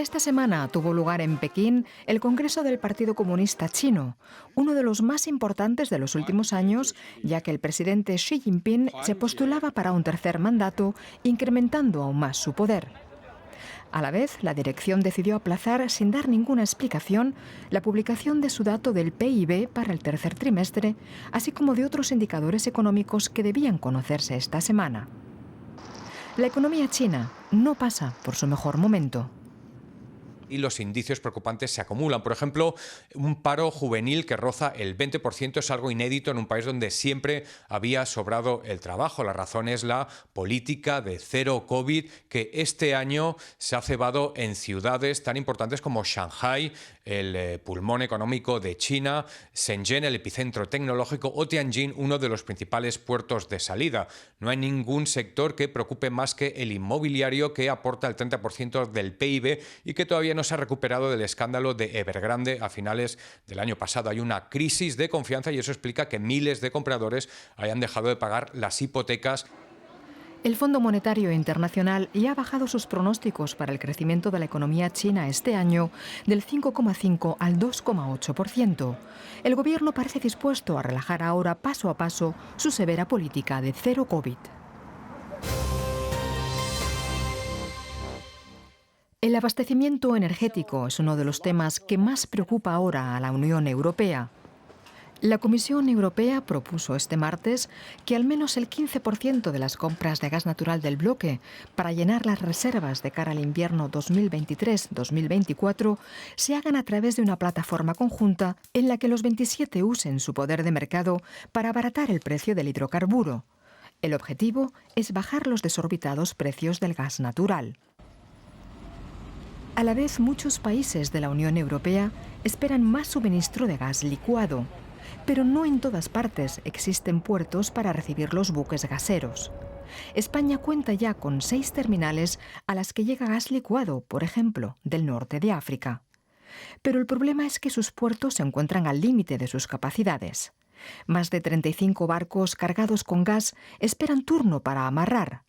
Esta semana tuvo lugar en Pekín el Congreso del Partido Comunista Chino, uno de los más importantes de los últimos años, ya que el presidente Xi Jinping se postulaba para un tercer mandato, incrementando aún más su poder. A la vez, la dirección decidió aplazar, sin dar ninguna explicación, la publicación de su dato del PIB para el tercer trimestre, así como de otros indicadores económicos que debían conocerse esta semana. La economía china no pasa por su mejor momento. Y los indicios preocupantes se acumulan. Por ejemplo, un paro juvenil que roza el 20% es algo inédito en un país donde siempre había sobrado el trabajo. La razón es la política de cero COVID que este año se ha cebado en ciudades tan importantes como Shanghái, el pulmón económico de China, Shenzhen, el epicentro tecnológico, o Tianjin, uno de los principales puertos de salida. No hay ningún sector que preocupe más que el inmobiliario, que aporta el 30% del PIB y que todavía no se ha recuperado del escándalo de Evergrande a finales del año pasado. Hay una crisis de confianza y eso explica que miles de compradores hayan dejado de pagar las hipotecas. El Fondo Monetario Internacional ya ha bajado sus pronósticos para el crecimiento de la economía china este año del 5,5 al 2,8%. El gobierno parece dispuesto a relajar ahora paso a paso su severa política de cero COVID. El abastecimiento energético es uno de los temas que más preocupa ahora a la Unión Europea. La Comisión Europea propuso este martes que al menos el 15% de las compras de gas natural del bloque para llenar las reservas de cara al invierno 2023-2024 se hagan a través de una plataforma conjunta en la que los 27 usen su poder de mercado para abaratar el precio del hidrocarburo. El objetivo es bajar los desorbitados precios del gas natural. A la vez, muchos países de la Unión Europea esperan más suministro de gas licuado, pero no en todas partes existen puertos para recibir los buques gaseros. España cuenta ya con 6 terminales a las que llega gas licuado, por ejemplo, del norte de África. Pero el problema es que sus puertos se encuentran al límite de sus capacidades. Más de 35 barcos cargados con gas esperan turno para amarrar.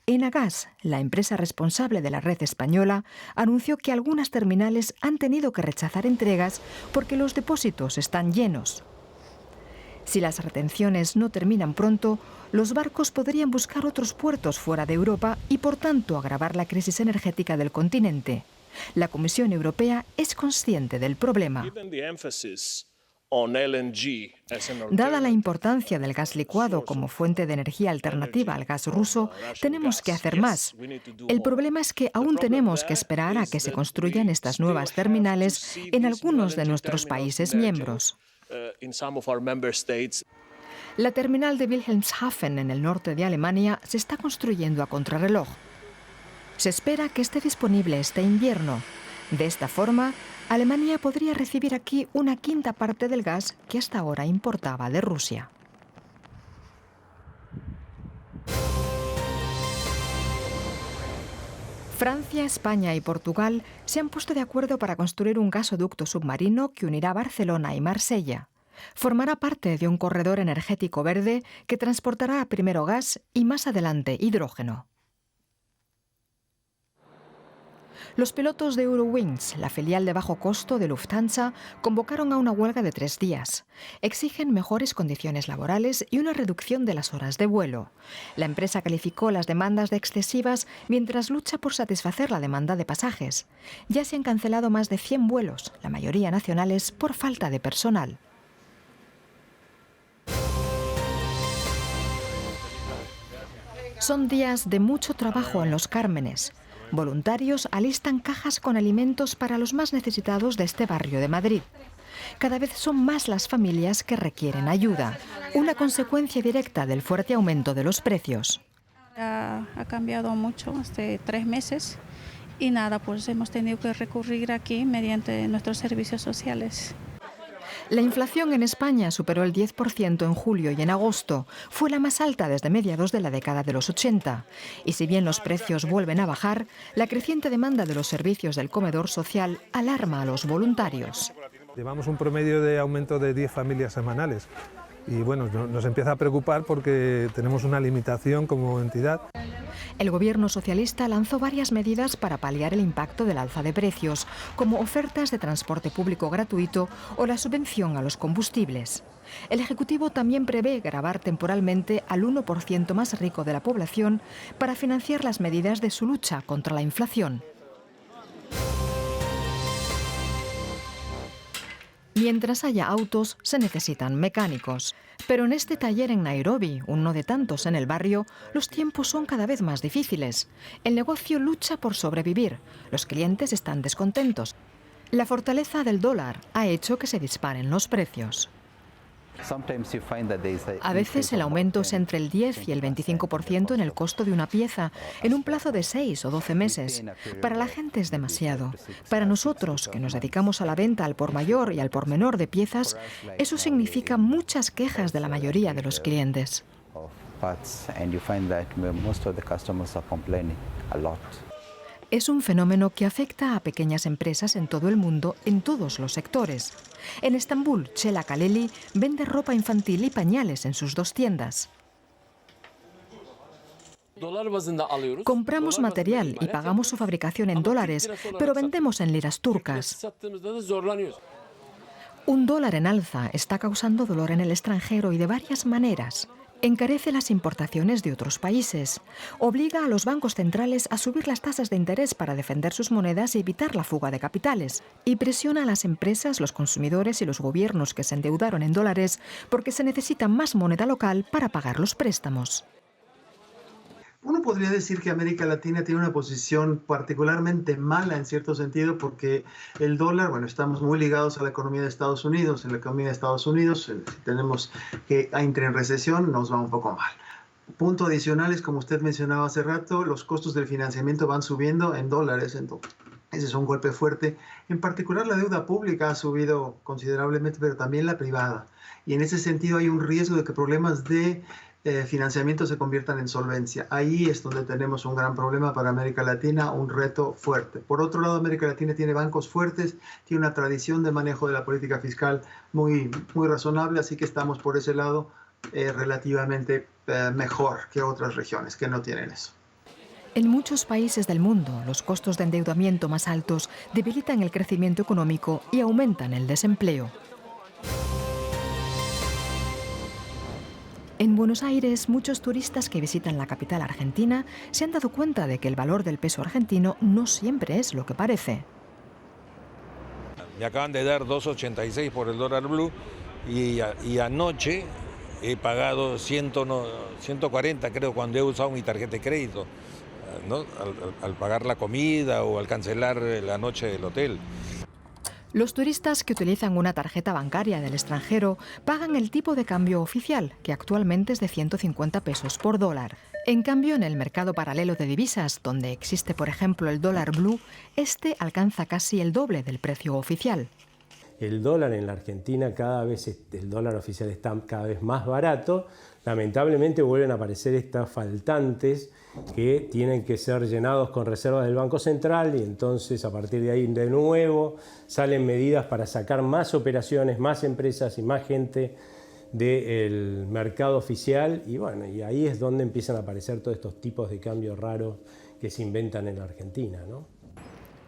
Enagas, la empresa responsable de la red española, anunció que algunas terminales han tenido que rechazar entregas porque los depósitos están llenos. Si las retenciones no terminan pronto, los barcos podrían buscar otros puertos fuera de Europa y, por tanto, agravar la crisis energética del continente. La Comisión Europea es consciente del problema. Dada la importancia del gas licuado como fuente de energía alternativa al gas ruso, tenemos que hacer más. El problema es que aún tenemos que esperar a que se construyan estas nuevas terminales en algunos de nuestros países miembros. La terminal de Wilhelmshaven, en el norte de Alemania, se está construyendo a contrarreloj. Se espera que esté disponible este invierno. De esta forma, Alemania podría recibir aquí una quinta parte del gas que hasta ahora importaba de Rusia. Francia, España y Portugal se han puesto de acuerdo para construir un gasoducto submarino que unirá Barcelona y Marsella. Formará parte de un corredor energético verde que transportará primero gas y más adelante hidrógeno. Los pilotos de Eurowings, la filial de bajo costo de Lufthansa, convocaron a una huelga de 3 días. Exigen mejores condiciones laborales y una reducción de las horas de vuelo. La empresa calificó las demandas de excesivas mientras lucha por satisfacer la demanda de pasajes. Ya se han cancelado más de 100 vuelos, la mayoría nacionales, por falta de personal. Son días de mucho trabajo en Los Cármenes. Voluntarios alistan cajas con alimentos para los más necesitados de este barrio de Madrid. Cada vez son más las familias que requieren ayuda, una consecuencia directa del fuerte aumento de los precios. Ha cambiado mucho hace 3 meses y nada, pues hemos tenido que recurrir aquí mediante nuestros servicios sociales. La inflación en España superó el 10% en julio y en agosto. Fue la más alta desde mediados de la década de los 80. Y si bien los precios vuelven a bajar, la creciente demanda de los servicios del comedor social alarma a los voluntarios. Llevamos un promedio de aumento de 10 familias semanales. Y bueno, nos empieza a preocupar porque tenemos una limitación como entidad. El gobierno socialista lanzó varias medidas para paliar el impacto del alza de precios, como ofertas de transporte público gratuito o la subvención a los combustibles. El Ejecutivo también prevé gravar temporalmente al 1% más rico de la población para financiar las medidas de su lucha contra la inflación. Mientras haya autos, se necesitan mecánicos. Pero en este taller en Nairobi, uno de tantos en el barrio, los tiempos son cada vez más difíciles. El negocio lucha por sobrevivir. Los clientes están descontentos. La fortaleza del dólar ha hecho que se disparen los precios. A veces el aumento es entre el 10 y el 25% en el costo de una pieza, en un plazo de 6 o 12 meses. Para la gente es demasiado. Para nosotros, que nos dedicamos a la venta al por mayor y al por menor de piezas, eso significa muchas quejas de la mayoría de los clientes. Es un fenómeno que afecta a pequeñas empresas en todo el mundo, en todos los sectores. En Estambul, Chela Kaleli vende ropa infantil y pañales en sus 2 tiendas. Compramos material y pagamos su fabricación en dólares, pero vendemos en liras turcas. Un dólar en alza está causando dolor en el extranjero y de varias maneras. Encarece las importaciones de otros países, obliga a los bancos centrales a subir las tasas de interés para defender sus monedas y evitar la fuga de capitales, y presiona a las empresas, los consumidores y los gobiernos que se endeudaron en dólares porque se necesita más moneda local para pagar los préstamos. Uno podría decir que América Latina tiene una posición particularmente mala en cierto sentido porque el dólar, bueno, estamos muy ligados a la economía de Estados Unidos. En la economía de Estados Unidos, si tenemos que entre en recesión, nos va un poco mal. Punto adicional es, como usted mencionaba hace rato, los costos del financiamiento van subiendo en dólares. Entonces, ese es un golpe fuerte. En particular, la deuda pública ha subido considerablemente, pero también la privada. Y en ese sentido hay un riesgo de que problemas de financiamiento se conviertan en solvencia. Ahí es donde tenemos un gran problema para América Latina, un reto fuerte. Por otro lado, América Latina tiene bancos fuertes, tiene una tradición de manejo de la política fiscal muy razonable, así que estamos por ese lado relativamente mejor que otras regiones que no tienen eso. En muchos países del mundo, los costos de endeudamiento más altos debilitan el crecimiento económico y aumentan el desempleo. En Buenos Aires, muchos turistas que visitan la capital argentina se han dado cuenta de que el valor del peso argentino no siempre es lo que parece. Me acaban de dar 2.86 por el dólar blue y anoche he pagado 140, creo, cuando he usado mi tarjeta de crédito, ¿no? Al pagar la comida o al cancelar la noche del hotel. Los turistas que utilizan una tarjeta bancaria del extranjero pagan el tipo de cambio oficial, que actualmente es de 150 pesos por dólar. En cambio, en el mercado paralelo de divisas, donde existe, por ejemplo, el dólar blue, este alcanza casi el doble del precio oficial. El dólar en la Argentina el dólar oficial está cada vez más barato. Lamentablemente vuelven a aparecer estas faltantes que tienen que ser llenados con reservas del Banco Central y entonces a partir de ahí de nuevo salen medidas para sacar más operaciones, más empresas y más gente del mercado oficial y bueno, y ahí es donde empiezan a aparecer todos estos tipos de cambios raros que se inventan en la Argentina, ¿no?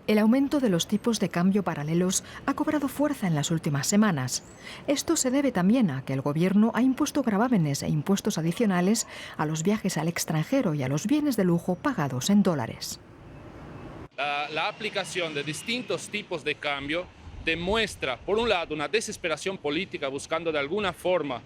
El aumento de los tipos de cambio paralelos ha cobrado fuerza en las últimas semanas. Esto se debe también a que el gobierno ha impuesto gravámenes e impuestos adicionales a los viajes al extranjero y a los bienes de lujo pagados en dólares. La aplicación de distintos tipos de cambio demuestra, por un lado, una desesperación política buscando de alguna forma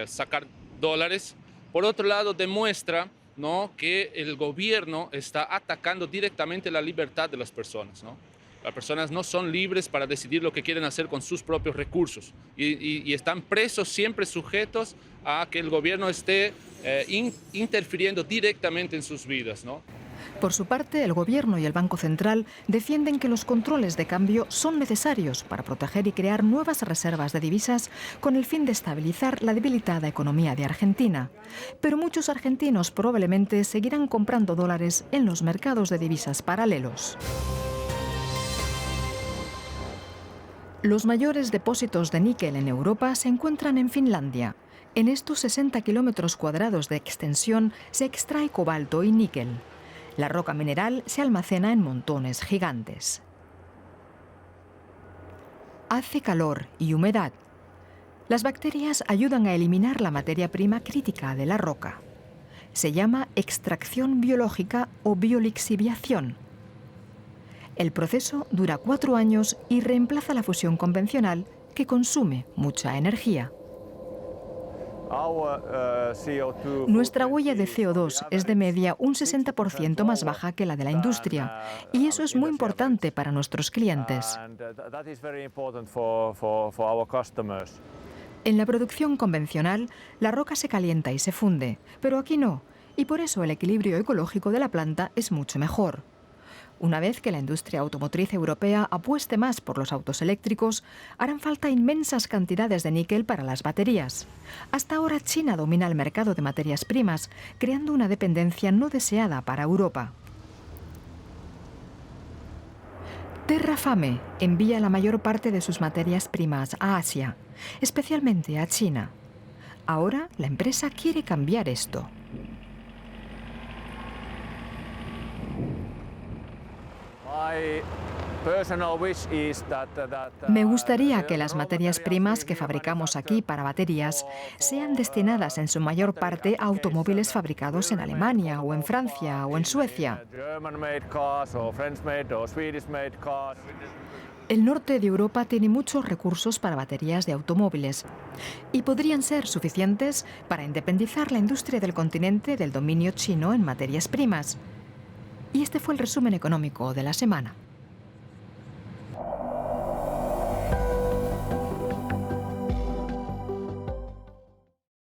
sacar dólares. Por otro lado, demuestra, ¿no?, que el gobierno está atacando directamente la libertad de las personas, ¿no? Las personas no son libres para decidir lo que quieren hacer con sus propios recursos y están presos, siempre sujetos a que el gobierno esté interfiriendo directamente en sus vidas, ¿no? Por su parte, el Gobierno y el Banco Central defienden que los controles de cambio son necesarios para proteger y crear nuevas reservas de divisas con el fin de estabilizar la debilitada economía de Argentina. Pero muchos argentinos probablemente seguirán comprando dólares en los mercados de divisas paralelos. Los mayores depósitos de níquel en Europa se encuentran en Finlandia. En estos 60 kilómetros cuadrados de extensión se extrae cobalto y níquel. La roca mineral se almacena en montones gigantes. Hace calor y humedad. Las bacterias ayudan a eliminar la materia prima crítica de la roca. Se llama extracción biológica o biolixiviación. El proceso dura 4 años y reemplaza la fusión convencional, que consume mucha energía. Nuestra huella de CO2 es de media un 60% más baja que la de la industria, y eso es muy importante para nuestros clientes. En la producción convencional, la roca se calienta y se funde, pero aquí no, y por eso el equilibrio ecológico de la planta es mucho mejor. Una vez que la industria automotriz europea apueste más por los autos eléctricos, harán falta inmensas cantidades de níquel para las baterías. Hasta ahora China domina el mercado de materias primas, creando una dependencia no deseada para Europa. Terrafame envía la mayor parte de sus materias primas a Asia, especialmente a China. Ahora la empresa quiere cambiar esto. Me gustaría que las materias primas que fabricamos aquí para baterías sean destinadas en su mayor parte a automóviles fabricados en Alemania o en Francia o en Suecia. El norte de Europa tiene muchos recursos para baterías de automóviles y podrían ser suficientes para independizar la industria del continente del dominio chino en materias primas. Y este fue el resumen económico de la semana.